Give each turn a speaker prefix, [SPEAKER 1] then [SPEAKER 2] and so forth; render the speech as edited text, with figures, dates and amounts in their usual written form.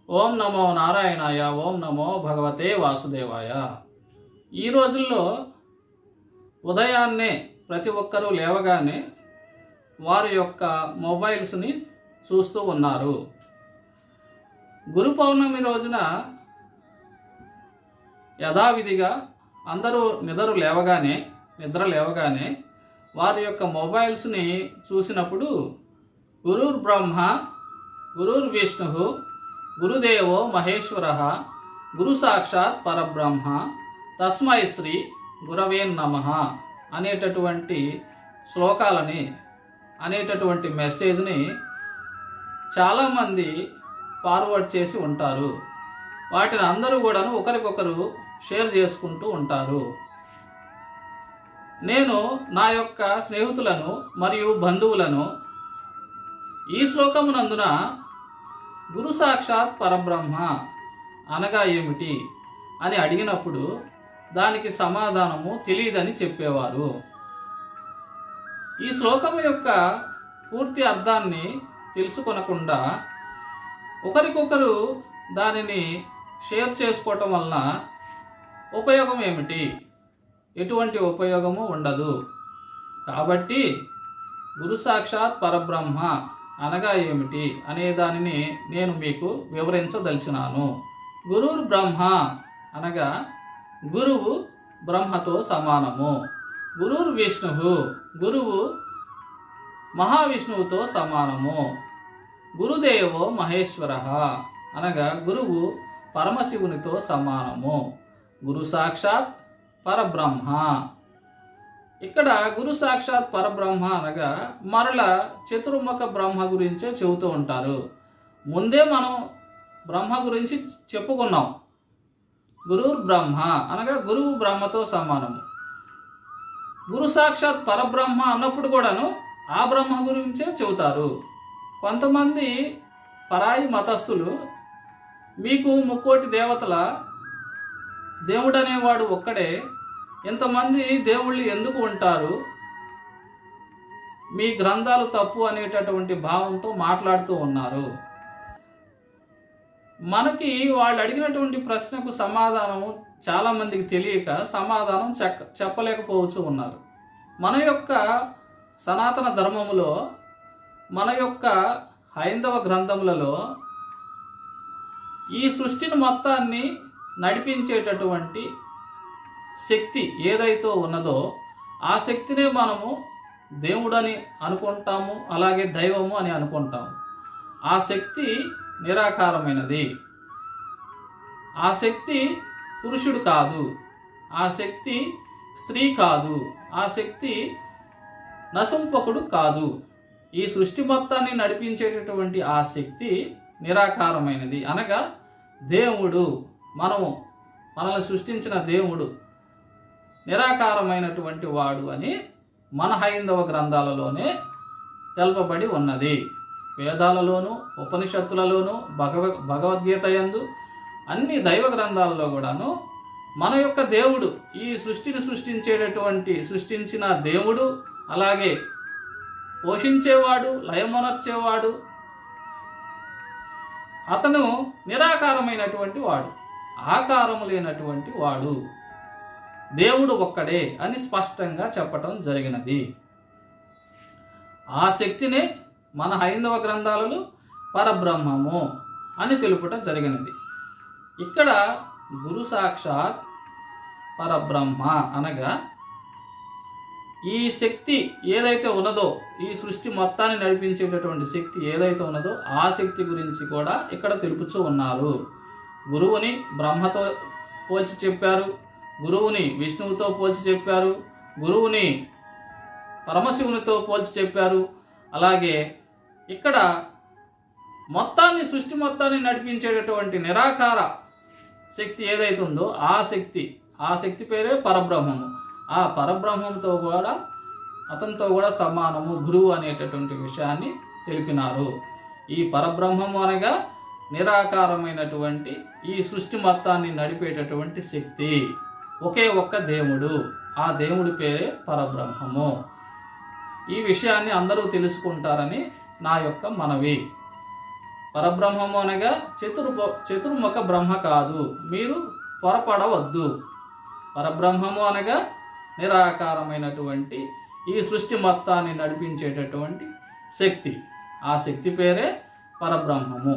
[SPEAKER 1] ఓం నమో నారాయణాయ. ఓం నమో భగవతే వాసుదేవాయ. ఈ రోజుల్లో ఉదయాన్నే ప్రతి ఒక్కరూ లేవగానే వారి యొక్క మొబైల్స్ని చూస్తూ ఉన్నారు. గురు పౌర్ణమి రోజున యథావిధిగా అందరూ నిద్ర లేవగానే వారి యొక్క మొబైల్స్ని చూసినప్పుడు గురుర్ బ్రహ్మ గురుర్ విష్ణు గురుదేవో మహేశ్వర గురు సాక్షాత్ పరబ్రహ్మ తస్మై శ్రీ గురవే నమః అనేటటువంటి శ్లోకాలని అనేటటువంటి మెసేజ్ని చాలామంది ఫార్వర్డ్ చేసి ఉంటారు. వాటిని అందరూ కూడాను ఒకరికొకరు షేర్ చేసుకుంటూ ఉంటారు. నేను నా యొక్క స్నేహితులను మరియు బంధువులను ఈ శ్లోకమునందున గురు సాక్షాత్ పరబ్రహ్మ అనగా ఏమిటి అని అడిగినప్పుడు దానికి సమాధానము తెలియదని చెప్పేవారు. ఈ శ్లోకం యొక్క పూర్తి అర్థాన్ని తెలుసుకొనకుండా ఒకరికొకరు దానిని షేర్ చేసుకోవటం వలన ఉపయోగం ఏమిటి? ఎటువంటి ఉపయోగము ఉండదు. కాబట్టి గురు సాక్షాత్ పరబ్రహ్మ అనగా ఏమిటి అనే దానిని నేను మీకు వివరించదలిచినాను. గురుర్ బ్రహ్మ అనగా గురువు బ్రహ్మతో సమానము. గురుర్ విష్ణు గురువు మహావిష్ణువుతో సమానము. గురుదేవో మహేశ్వర అనగా గురువు పరమశివునితో సమానము. గురు సాక్షాత్ పరబ్రహ్మ. ఇక్కడ గురు సాక్షాత్ పరబ్రహ్మ అనగా మరల చతుర్ముఖ బ్రహ్మ గురించే చెబుతూ ఉంటారు. ముందే మనం బ్రహ్మ గురించి చెప్పుకున్నాం. గురుర్ బ్రహ్మ అనగా గురువు బ్రహ్మతో సమానము. గురు సాక్షాత్ పరబ్రహ్మ అన్నప్పుడు కూడాను ఆ బ్రహ్మ గురించే చెబుతారు. కొంతమంది పరాయి మతస్థులు మీకు ముక్కోటి దేవతల దేవుడనేవాడు ఒక్కడే, ఇంతమంది దేవుళ్ళు ఎందుకు ఉంటారు, మీ గ్రంథాలు తప్పు అనేటటువంటి భావంతో మాట్లాడుతూ ఉన్నారు. మనకి వాళ్ళు అడిగినటువంటి ప్రశ్నకు సమాధానం చాలామందికి తెలియక సమాధానం చెప్పలేకపోవచ్చు ఉన్నారు. మన యొక్క సనాతన ధర్మములో, మన యొక్క హైందవ గ్రంథములలో ఈ సృష్టిని మొత్తాన్ని నడిపించేటటువంటి శక్తి ఏదైతే ఉన్నదో ఆ శక్తినే మనము దేవుడని అనుకుంటాము, అలాగే దైవము అని అనుకుంటాము. ఆ శక్తి నిరాకారమైనది. ఆ శక్తి పురుషుడు కాదు, ఆ శక్తి స్త్రీ కాదు, ఆ శక్తి నశంపకుడు కాదు. ఈ సృష్టి మొత్తాన్ని నడిపించేటటువంటి ఆ శక్తి నిరాకారమైనది అనగా దేవుడు, మనల్ని సృష్టించిన దేవుడు నిరాకారమైనటువంటి వాడు అని మన హైందవ గ్రంథాలలోనే తెలపబడి ఉన్నది. వేదాలలోనూ ఉపనిషత్తులలోనూ భగవద్గీత యందు అన్ని దైవ గ్రంథాలలో కూడాను మన యొక్క దేవుడు, ఈ సృష్టిని సృష్టించిన దేవుడు, అలాగే పోషించేవాడు, లయమొనర్చేవాడు, అతను నిరాకారమైనటువంటి వాడు, ఆకారము లేనటువంటి వాడు, దేవుడు ఒక్కడే అని స్పష్టంగా చెప్పటం జరిగినది. ఆ శక్తినే మన హైందవ గ్రంథాలలో పరబ్రహ్మము అని తెలుపటం జరిగినది. ఇక్కడ గురు సాక్షాత్ పరబ్రహ్మ అనగా ఈ శక్తి ఏదైతే ఉన్నదో, ఈ సృష్టి మొత్తాన్ని నడిపించేటటువంటి శక్తి ఏదైతే ఉన్నదో ఆ శక్తి గురించి కూడా ఇక్కడ తెలుపుతూ ఉన్నారు. గురువుని బ్రహ్మతో పోల్చి చెప్పారు, గురువుని విష్ణువుతో పోల్చి చెప్పారు, గురువుని పరమశివునితో పోల్చి చెప్పారు. అలాగే ఇక్కడ సృష్టి మొత్తాన్ని నడిపించేటటువంటి నిరాకార శక్తి ఏదైతే ఉందో ఆ శక్తి పేరే పరబ్రహ్మము. ఆ పరబ్రహ్మంతో కూడా అతనితో కూడా సమానము గురువు అనేటటువంటి విషయాన్ని తెలిపినారు. ఈ పరబ్రహ్మము అనగా నిరాకారమైనటువంటి ఈ సృష్టి మొత్తాన్ని నడిపేటటువంటి శక్తి, ఒకే ఒక్క దేవుడు, ఆ దేవుడి పేరే పరబ్రహ్మము. ఈ విషయాన్ని అందరూ తెలుసుకుంటారని నా యొక్క మనవి. పరబ్రహ్మము అనగా చతుర్ముఖ బ్రహ్మ కాదు, మీరు పొరపడవద్దు. పరబ్రహ్మము అనగా నిరాకారమైనటువంటి ఈ సృష్టి మొత్తాన్ని నడిపించేటటువంటి శక్తి. ఆ శక్తి పేరే పరబ్రహ్మము.